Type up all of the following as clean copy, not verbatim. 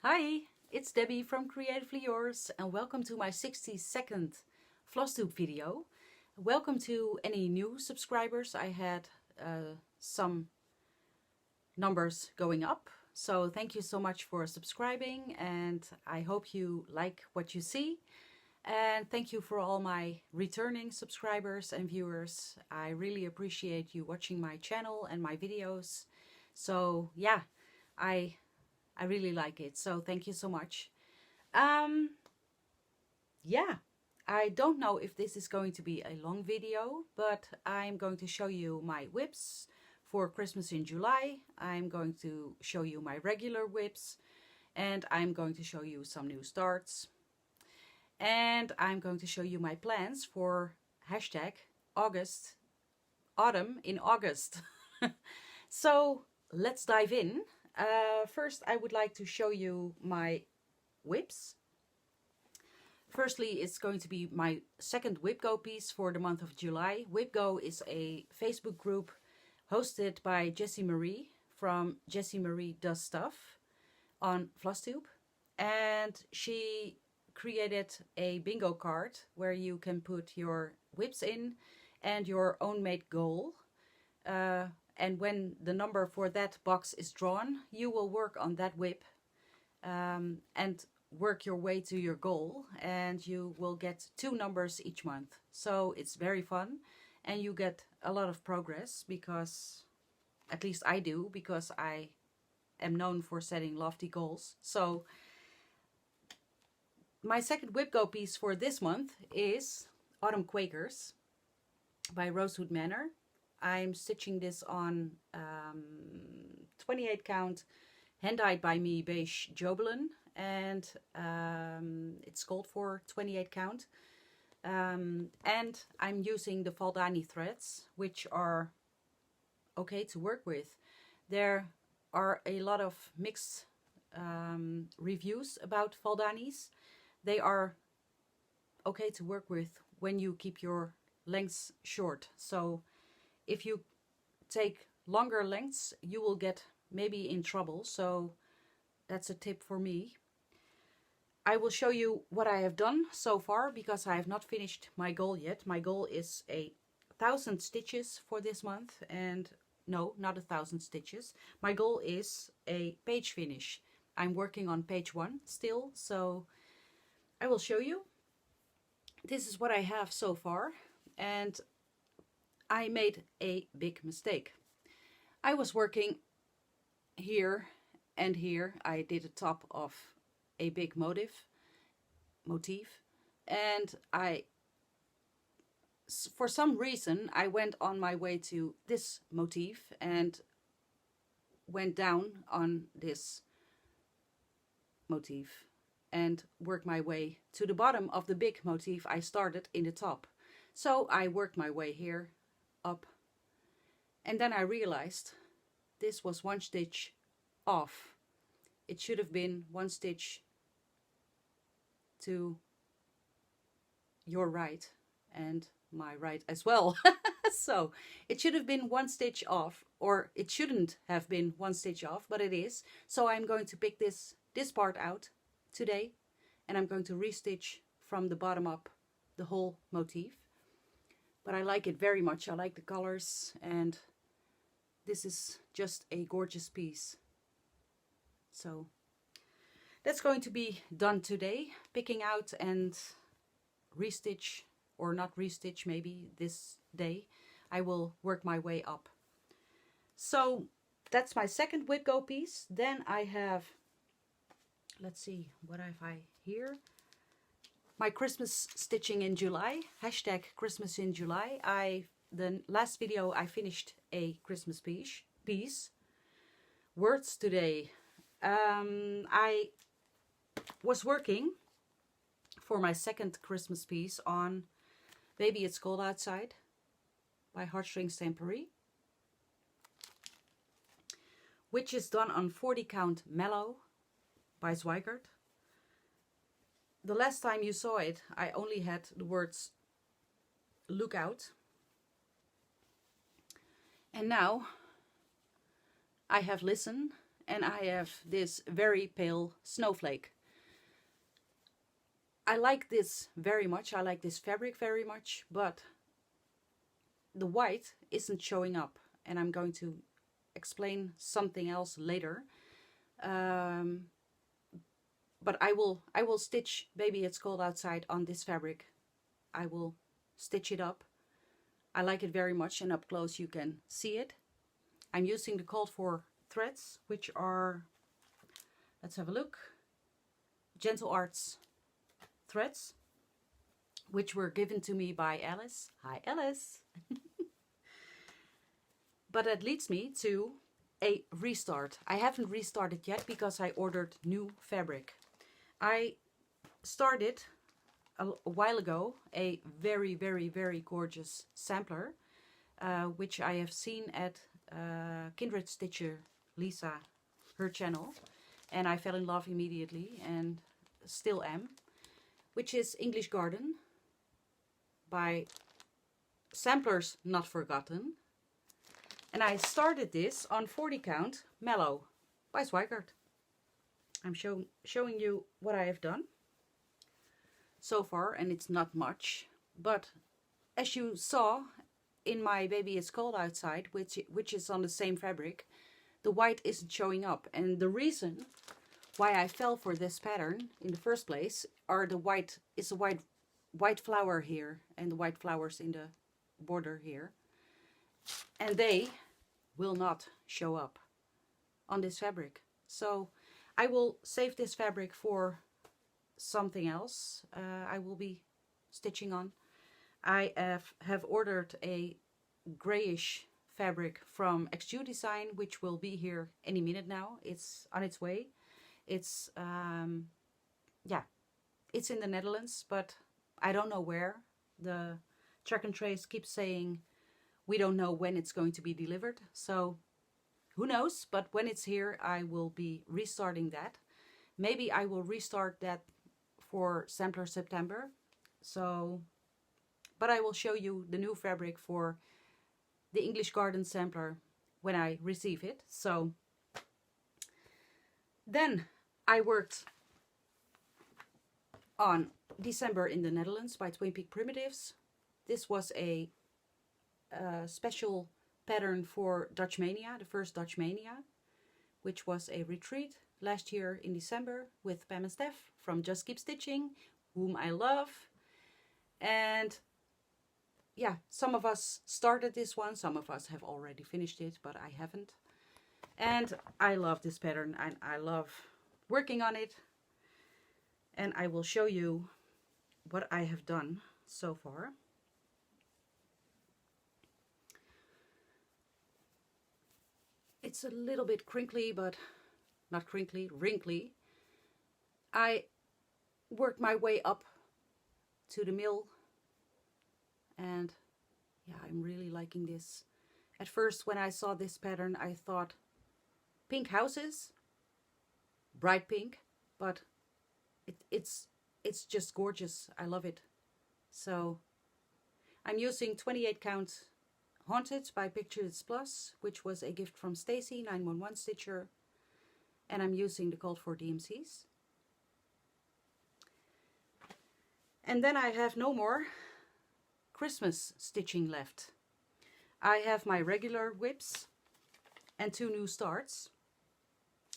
Hi, it's Debbie from Creatively Yours and welcome to my 60-second Flosstube video. Welcome to any new subscribers. I had some numbers going up, so thank you so much for subscribing and I hope you like what you see. And thank you for all my returning subscribers and viewers. I really appreciate you watching my channel and my videos. So yeah, I really like it, so thank you so much. Yeah, I don't know if this is going to be a long video, but I'm going to show you my whips for Christmas in July. I'm going to show you my regular whips, and I'm going to show you some new starts. And I'm going to show you my plans for hashtag autumn in August. So let's dive in. First, I would like to show you my whips. Firstly, it's going to be my second WhipGo piece for the month of July. WhipGo is a Facebook group hosted by Jessie Marie from Jessie Marie Does Stuff on Flosstube. And she created a bingo card where you can put your whips in and your own made goal. And when the number for that box is drawn, you will work on that whip and work your way to your goal, and you will get 2 numbers each month. So it's very fun and you get a lot of progress, because at least I do, because I am known for setting lofty goals. So my second WhipGo piece for this month is Autumn Quakers by Rosewood Manor. I'm stitching this on 28 count hand-dyed by me Beige Jobelan, and it's called for 28 count. And I'm using the Valdani threads, which are okay to work with. There are a lot of mixed reviews about Valdanis. They are okay to work with when you keep your lengths short. So if you take longer lengths, you will get maybe in trouble. So that's a tip for me. I will show you what I have done so far, because I have not finished my goal yet. My goal is 1,000 stitches for this month, and no, not 1,000 stitches. My goal is a page finish. I'm working on page 1 still, so I will show you. This is what I have so far, and I made a big mistake. I was working here and here. I did the top of a big motif, and for some reason I went on my way to this motif and went down on this motif and worked my way to the bottom of the big motif I started in the top. So I worked my way here up, and then I realized this was 1 stitch off. It should have been 1 stitch to your right and my right as well. So it should have been 1 stitch off, or it shouldn't have been 1 stitch off, but it is. So I'm going to pick this part out today, and I'm going to restitch from the bottom up the whole motif. But I like it very much. I like the colors, and this is just a gorgeous piece. So that's going to be done today, picking out and restitch, or not restitch, maybe this day. I will work my way up. So that's my second WhipGo piece. Then I have, let's see, what have I here? My Christmas stitching in July, hashtag Christmas in July. The last video I finished a Christmas piece. Words today. I was working for my second Christmas piece on Baby It's Cold Outside by Heartstring Samplery, which is done on 40 count Mallow by Zweigart. The last time you saw it, I only had the words "look out," and now I have listened and I have this very pale snowflake. I like this very much. I like this fabric very much, but the white isn't showing up, and I'm going to explain something else later. But I will stitch Baby It's Cold Outside on this fabric. I will stitch it up. I like it very much, and up close you can see it. I'm using the called for threads, which are, let's have a look, Gentle Arts threads, which were given to me by Alice. Hi Alice! But that leads me to a restart. I haven't restarted yet because I ordered new fabric. I started a while ago a very, very, very gorgeous sampler, which I have seen at Kindred Stitcher Lisa, her channel, and I fell in love immediately and still am, which is English Garden by Samplers Not Forgotten. And I started this on 40 count Mallow by Zweigart. I'm showing you what I have done so far, and it's not much, but as you saw in my Baby It's Cold Outside, which is on the same fabric, the white isn't showing up. And the reason why I fell for this pattern in the first place are the white flower here and the white flowers in the border here, and they will not show up on this fabric. So I will save this fabric for something else I will be stitching on. I have ordered a grayish fabric from XjuDesign, which will be here any minute now. It's on its way. It's yeah, it's in the Netherlands, but I don't know where. The track and trace keeps saying we don't know when it's going to be delivered, so who knows. But when it's here, I will be restarting that. Maybe I will restart that for Sampler September. So, but I will show you the new fabric for the English Garden sampler when I receive it. So then I worked on December in the Netherlands by Twin Peak Primitives. This was a special pattern for Dutch Mania, the first Dutch Mania, which was a retreat last year in December with Pam and Steph from Just Keep Stitching, whom I love. And yeah, some of us started this one, some of us have already finished it, but I haven't. And I love this pattern and I love working on it. And I will show you what I have done so far. It's a little bit crinkly, but not crinkly, wrinkly. I worked my way up to the mill, and yeah, I'm really liking this. At first, when I saw this pattern, I thought pink houses, bright pink, but it's just gorgeous. I love it. So I'm using 28 count Haunted by Pictures Plus, which was a gift from Stacy, 911 Stitcher, and I'm using the called for DMCs. And then I have no more Christmas stitching left. I have my regular whips and 2 new starts.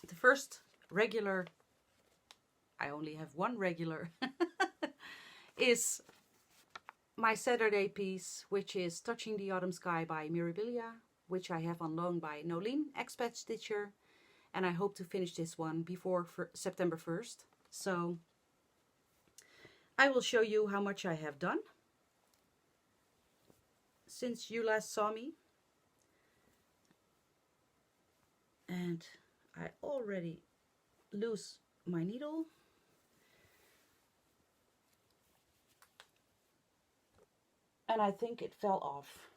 The first regular, I only have one regular, is my Saturday piece, which is Touching the Autumn Sky by Mirabilia, which I have on loan by Nolene, Expat Stitcher, and I hope to finish this one before September 1st. So I will show you how much I have done since you last saw me. And I already lose my needle. And I think it fell off.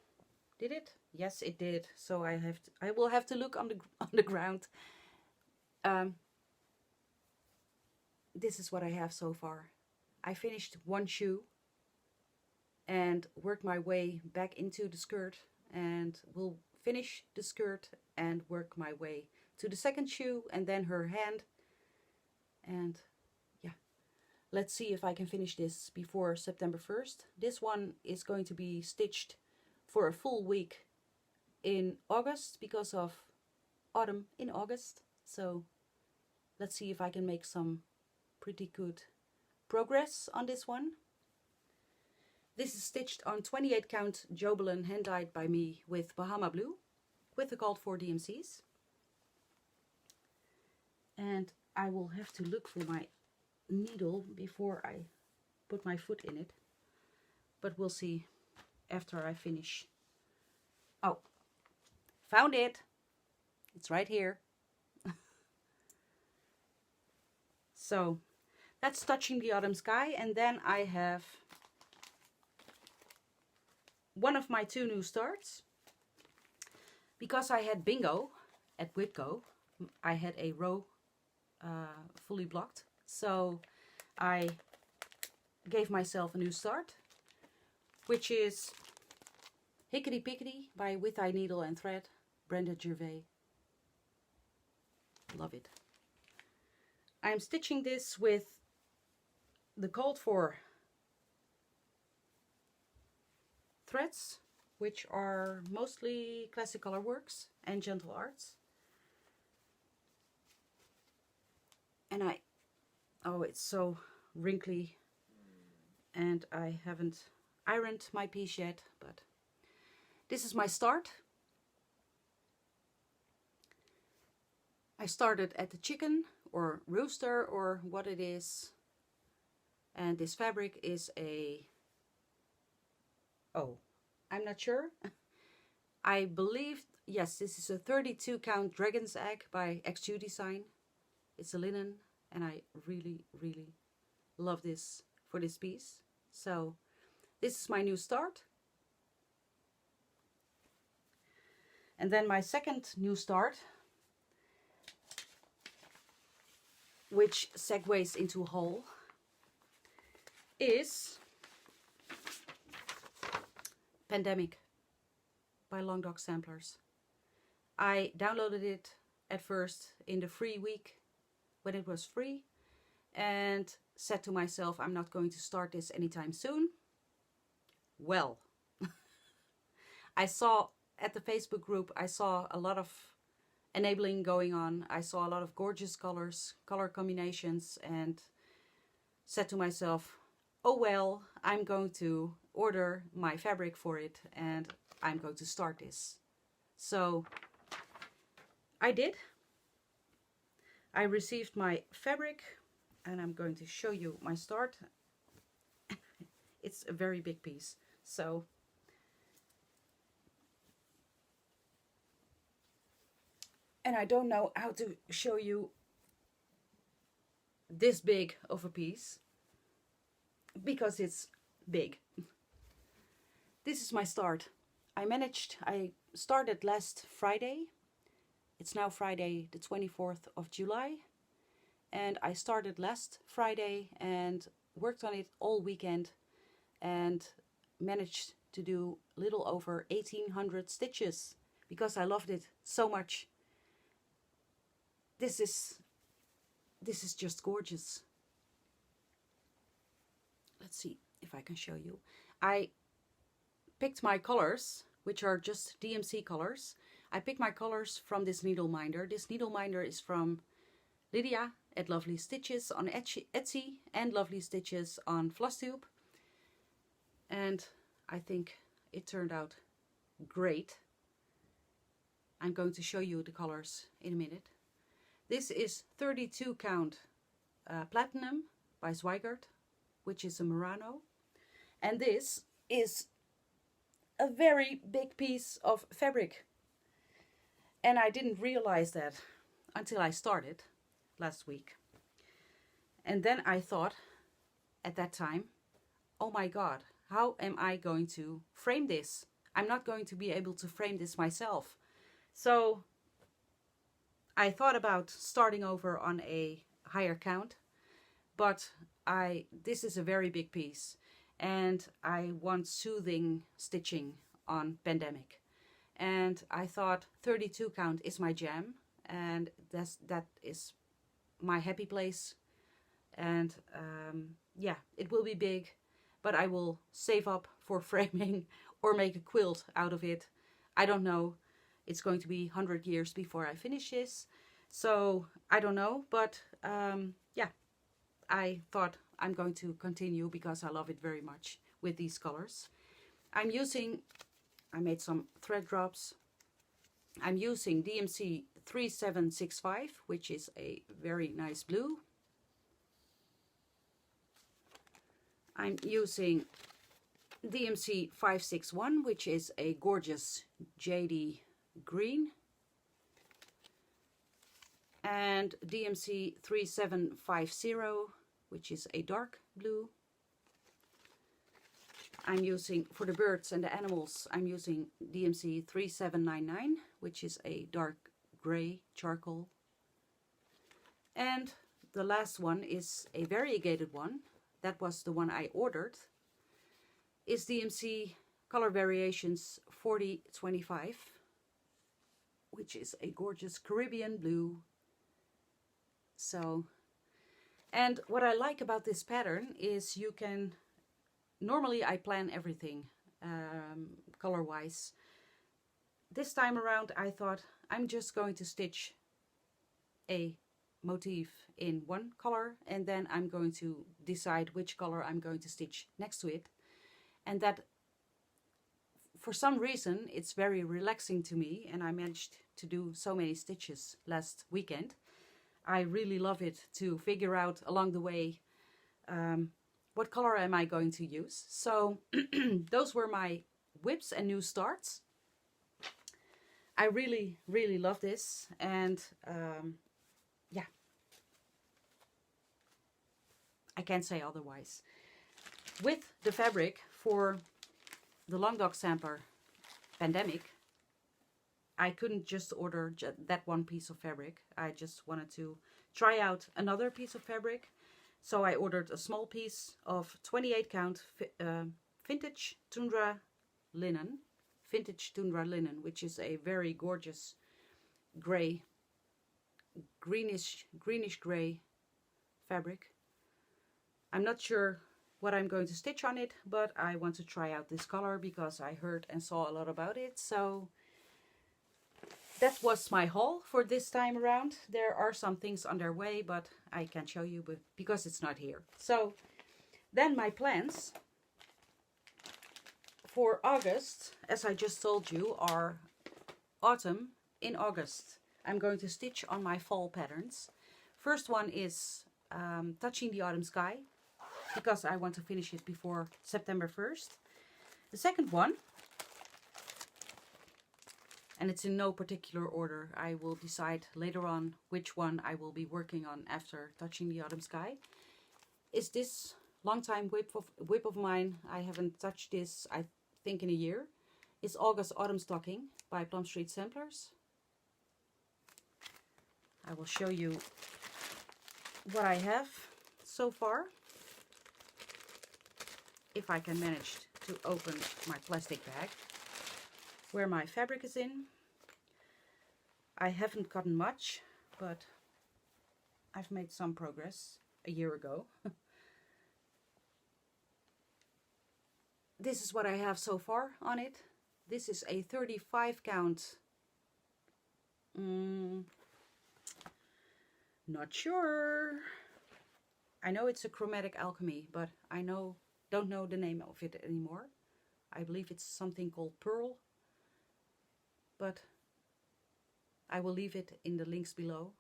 Did it? Yes, it did. So I will have to look on the ground. This is what I have so far. I finished one shoe and worked my way back into the skirt, and will finish the skirt and work my way to the second shoe and then her hand. And yeah, let's see if I can finish this before September 1st. This one is going to be stitched for a full week in August because of autumn in August. So let's see if I can make some pretty good progress on this one. This is stitched on 28 count Jobelan hand dyed by me with Bahama Blue with the called for DMCs. And I will have to look for my needle before I put my foot in it, but we'll see after I finish. Oh, found it! It's right here. So that's Touching the Autumn Sky, and then I have one of my 2 new starts. Because I had bingo at Whitco, I had a row fully blocked, so I gave myself a new start, which is Hickety Pickety by With Thy Needle and Thread, Brenda Gervais. Love it. I'm stitching this with the called for threads, which are mostly Classic Color Works and Gentle Arts. And oh, it's so wrinkly, and I haven't ironed my piece yet, but this is my start. I started at the chicken or rooster or what it is, and this fabric is a, oh, I'm not sure. I believe, yes, this is a 32 count dragon's egg by XjuDesign. It's a linen, and I really, really love this for this piece. So this is my new start. And then my second new start, which segues into a haul, is Pandemic by Long Dog Samplers. I downloaded it at first in the free week when it was free and said to myself, I'm not going to start this anytime soon. Well, I saw at the Facebook group, I saw a lot of enabling going on. I saw a lot of gorgeous colors, color combinations, and said to myself, oh well, I'm going to order my fabric for it and I'm going to start this. So I did. I received my fabric and I'm going to show you my start. It's a very big piece. So and I don't know how to show you this big of a piece because it's big. This is my start. I started last Friday. It's now Friday the 24th of July. And I started last Friday and worked on it all weekend and managed to do a little over 1800 stitches because I loved it so much. This is just gorgeous. Let's see if I can show you. I picked my colors, which are just DMC colors. I picked my colors from this needle minder. This needle minder is from Lydia at Lovely Stitches on Etsy and Lovely Stitches on Flosstube. And I think it turned out great. I'm going to show you the colors in a minute. This is 32 count Platinum by Zweigart, which is a Murano. And this is a very big piece of fabric. And I didn't realize that until I started last week. And then I thought at that time, oh my God, how am I going to frame this? I'm not going to be able to frame this myself. So I thought about starting over on a higher count, but this is a very big piece and I want soothing stitching on Pandemic. And I thought 32 count is my jam, and that is my happy place. And yeah, it will be big, but I will save up for framing or make a quilt out of it. I don't know. It's going to be 100 years before I finish this, so I don't know. But yeah, I thought I'm going to continue because I love it very much with these colors. I made some thread drops. I'm using DMC 3765, which is a very nice blue. I'm using DMC 561, which is a gorgeous jadey green. And DMC 3750, which is a dark blue. I'm using, for the birds and the animals, I'm using DMC 3799, which is a dark gray charcoal. And the last one is a variegated one. That was the one I ordered. Is DMC Color Variations 4025, which is a gorgeous Caribbean blue. So, and what I like about this pattern is you can, normally I plan everything color wise. This time around I thought I'm just going to stitch a motif in one color, and then I'm going to decide which color I'm going to stitch next to it. And that, for some reason, it's very relaxing to me, and I managed to do so many stitches last weekend. I really love it to figure out along the way what color am I going to use. So those were my whips and new starts. I really, really love this, and yeah, I can't say otherwise. With the fabric for the Long Dog Sampler Pandemic, I couldn't just order that one piece of fabric. I just wanted to try out another piece of fabric. So I ordered a small piece of 28 count vintage tundra linen. Vintage tundra linen, which is a very gorgeous gray, greenish gray fabric. I'm not sure what I'm going to stitch on it, but I want to try out this color because I heard and saw a lot about it. So that was my haul for this time around. There are some things on their way, but I can't show you because it's not here. So then my plans for August, as I just told you, are autumn. In August I'm going to stitch on my fall patterns. First one is Touching the Autumn Sky, because I want to finish it before September 1st. The second one, and it's in no particular order, I will decide later on which one I will be working on after Touching the Autumn Sky, is this long-time whip of mine. I haven't touched this, I think, in a year. It's August Autumn Stocking by Plum Street Samplers. I will show you what I have so far, if I can manage to open my plastic bag where my fabric is in. I haven't gotten much, but I've made some progress a year ago. This is what I have so far on it. This is a 35 count. Not sure. I know it's a Chromatic Alchemy, but I don't know the name of it anymore. I believe it's something called Pearl, but I will leave it in the links below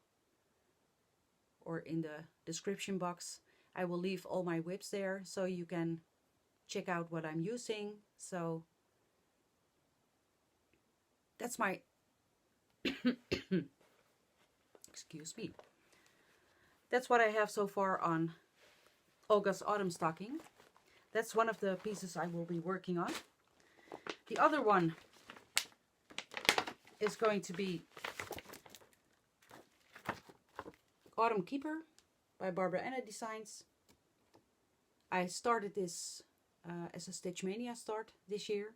or in the description box. I will leave all my whips there so you can check out what I'm using. So that's my excuse me. That's what I have so far on August Autumn Stocking. That's one of the pieces I will be working on. The other one is going to be Autumn Keeper by Barbara Anna Designs. I started this as a Stitch Mania start this year.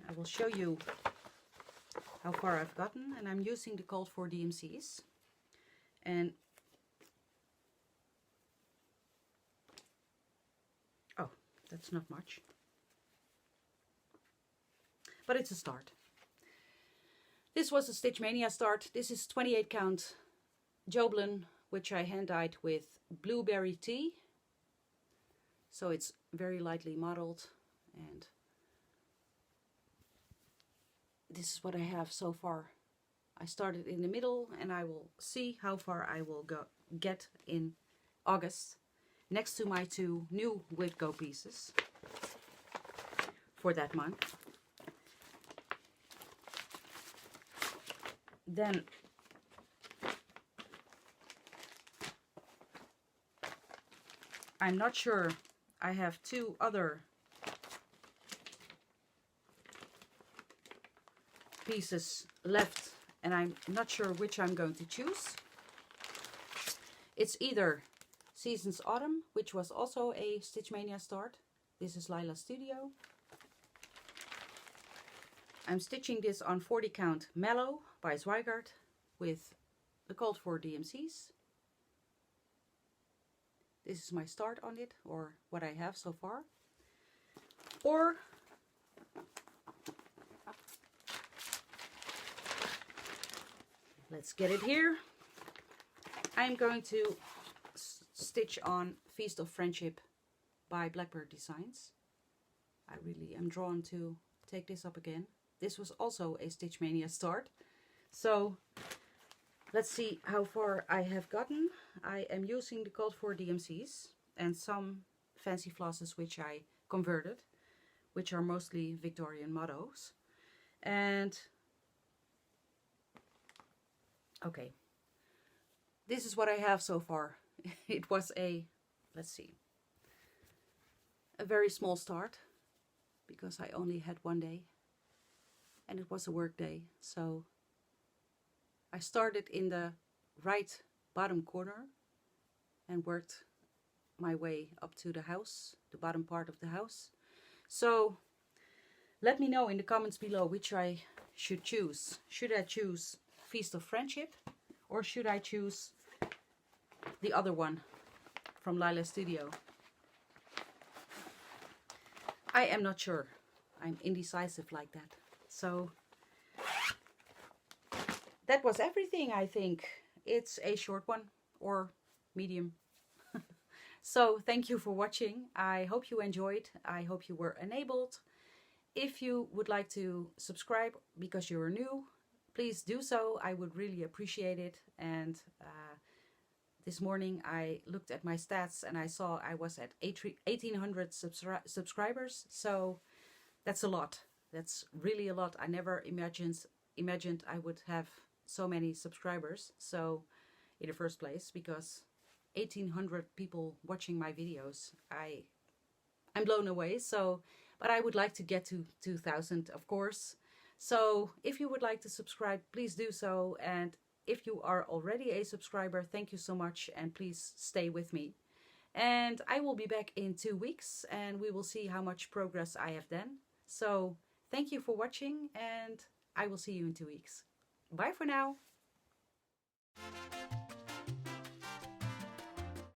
I will show you how far I've gotten, and I'm using the called for DMCs. And oh, that's not much, but it's a start. This was a Stitch Mania start. This is 28 count Jobelan, which I hand dyed with blueberry tea. So it's very lightly mottled, and this is what I have so far. I started in the middle, and I will see how far I will get in August, next to my 2 new With Go pieces for that month. Then I'm not sure, I have 2 other pieces left, and I'm not sure which I'm going to choose. It's either Seasons Autumn, which was also a Stitch Mania start. This is Lila's Studio. I'm stitching this on 40 count Mallow by Zweigart with the called for DMCs. This is my start on it, or what I have so far. Or let's get it here. I'm going to stitch on Feast of Friendship by Blackbird Designs. I really am drawn to take this up again. This was also a Stitch Mania start. So let's see how far I have gotten. I am using the called for DMCs and some fancy flosses which I converted, which are mostly Victorian mottos. And okay, this is what I have so far. It was a, let's see, a very small start, because I only had 1 day and it was a work day. So I started in the right bottom corner and worked my way up to the house, the bottom part of the house. So let me know in the comments below which I should choose. Should I choose Feast of Friendship, or should I choose the other one from Lila's Studio? I am not sure. I'm indecisive like that. So that was everything, I think. It's a short one, or medium. So thank you for watching. I hope you enjoyed. I hope you were enabled. If you would like to subscribe because you're new, please do so. I would really appreciate it. And this morning I looked at my stats and I saw I was at 1800 subscribers. So that's a lot. That's really a lot. I never imagined I would have so many subscribers. So in the first place, because 1800 people watching my videos, I'm blown away. So, but I would like to get to 2000, of course. So if you would like to subscribe, please do so. And if you are already a subscriber, thank you so much, and please stay with me. And I will be back in 2 weeks, and we will see how much progress I have done. So thank you for watching, and I will see you in 2 weeks. Bye for now.